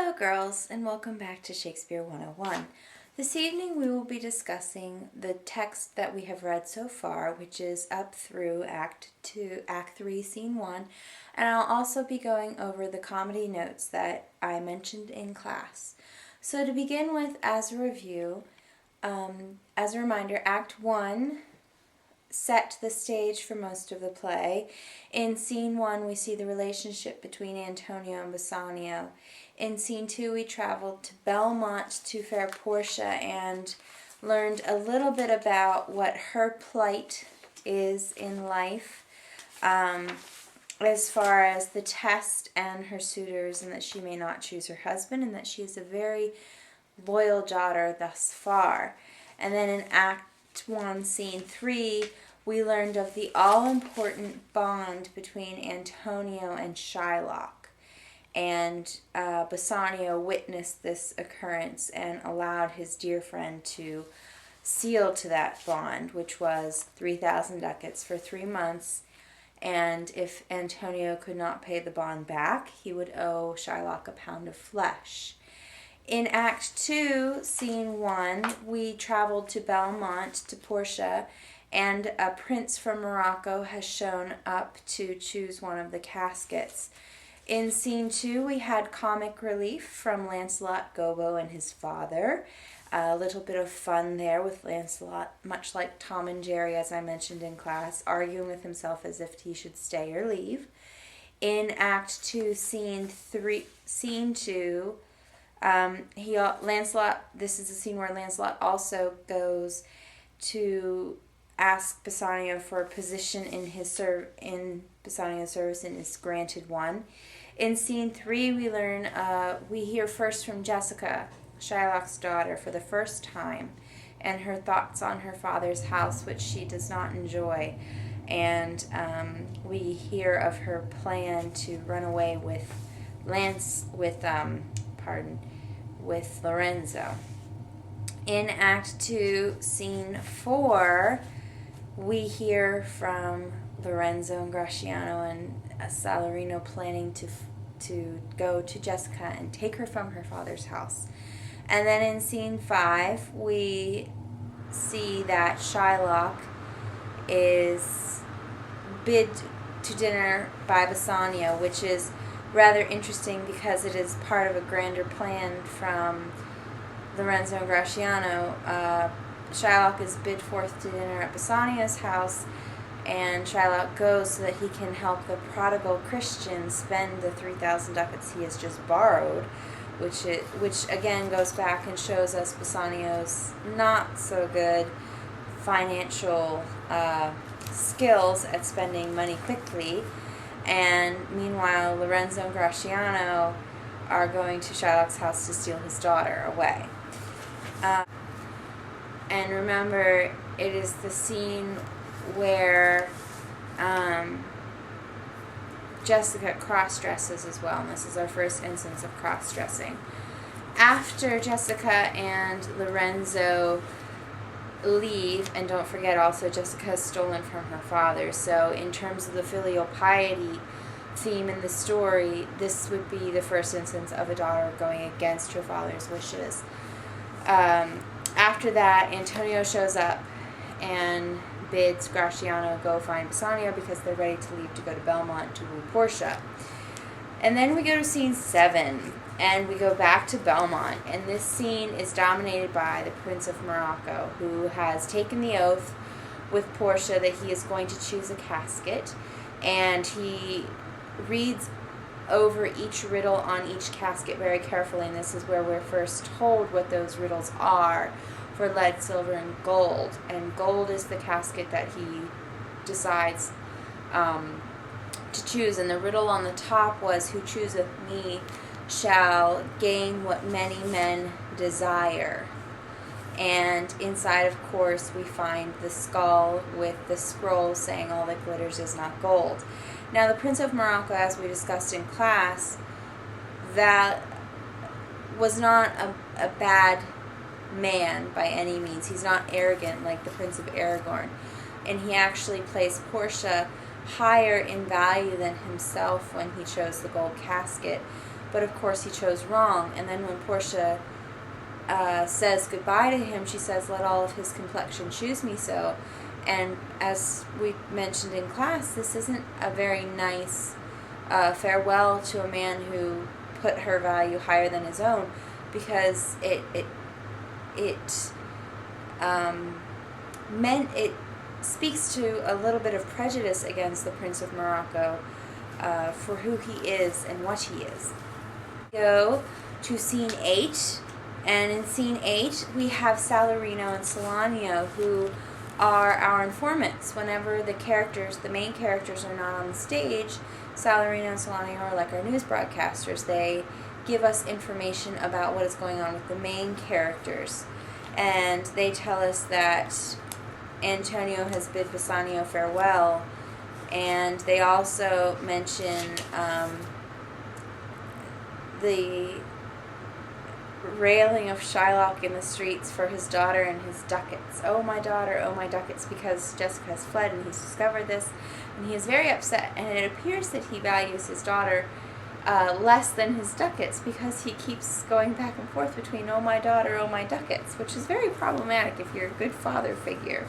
Hello girls, and welcome back to Shakespeare 101. This evening we will be discussing the text that we have read so far, which is up through Act 3, Scene 1, and I'll also be going over the comedy notes that I mentioned in class. So to begin with, as a review, as a reminder, Act 1 set the stage for most of the play. In Scene 1, we see the relationship between Antonio and Bassanio. In Scene 2, we traveled to Belmont to fair Portia and learned a little bit about what her plight is in life, as far as the test and her suitors, and that she may not choose her husband, and that she is a very loyal daughter thus far. And then in Act 1, Scene 3, we learned of the all-important bond between Antonio and Shylock. And Bassanio witnessed this occurrence and allowed his dear friend to seal to that bond, which was 3,000 ducats for 3 months. And if Antonio could not pay the bond back, he would owe Shylock a pound of flesh. In Act 2, Scene 1, we traveled to Belmont to Portia, and a prince from Morocco has shown up to choose one of the caskets. In Scene 2, we had comic relief from Lancelot, Gobbo, and his father. A little bit of fun there with Lancelot, much like Tom and Jerry, as I mentioned in class, arguing with himself as if he should stay or leave. In Act 2, Scene 2, Lancelot, this is a scene where Lancelot also goes to ask Bassanio for a position in Bassanio's service and is granted one. In Scene 3, we hear first from Jessica, Shylock's daughter, for the first time, and her thoughts on her father's house, which she does not enjoy. And we hear of her plan to run away with Lorenzo. In Act 2, Scene 4, we hear from Lorenzo and Gratiano and Salarino planning to go to Jessica and take her from her father's house. And then in Scene 5, we see that Shylock is bid to dinner by Bassanio, which is rather interesting because it is part of a grander plan from Lorenzo and Gratiano. Shylock is bid forth to dinner at Bassanio's house, and Shylock goes so that he can help the prodigal Christian spend the 3,000 ducats he has just borrowed, which again goes back and shows us Bassanio's not so good financial skills at spending money quickly. And meanwhile, Lorenzo and Gratiano are going to Shylock's house to steal his daughter away. And remember, it is the scene where Jessica cross-dresses as well, and this is our first instance of cross-dressing. After Jessica and Lorenzo leave, and don't forget also Jessica has stolen from her father, so in terms of the filial piety theme in the story, this would be the first instance of a daughter going against her father's wishes. After that, Antonio shows up and bids Gratiano go find Bassanio because they're ready to leave to go to Belmont to woo Portia. And then we go to Scene 7, and we go back to Belmont, and this scene is dominated by the Prince of Morocco, who has taken the oath with Portia that he is going to choose a casket, and he reads over each riddle on each casket very carefully, and this is where we're first told what those riddles are for lead, silver, and gold. And gold is the casket that he decides to choose. And the riddle on the top was, "Who chooseth me shall gain what many men desire." And inside, of course, we find the skull with the scroll saying, "All that glitters is not gold." Now, the Prince of Morocco, as we discussed in class, that was not a bad man by any means. He's not arrogant like the Prince of Aragorn. And he actually placed Portia higher in value than himself when he chose the gold casket, but of course he chose wrong. And then when Portia says goodbye to him, she says, "Let all of his complexion choose me so." And as we mentioned in class, this isn't a very nice farewell to a man who put her value higher than his own, because it speaks to a little bit of prejudice against the Prince of Morocco for who he is and what he is. Go to scene 8, and in scene 8 we have Salarino and Salanio, who are our informants. Whenever the main characters are not on the stage, Salarino and Salanio are like our news broadcasters. They give us information about what is going on with the main characters. And they tell us that Antonio has bid Bassanio farewell, and they also mention the railing of Shylock in the streets for his daughter and his ducats. "Oh, my daughter, oh, my ducats," because Jessica has fled and he's discovered this, and he is very upset, and it appears that he values his daughter less than his ducats, because he keeps going back and forth between "oh, my daughter, oh, my ducats," which is very problematic if you're a good father figure.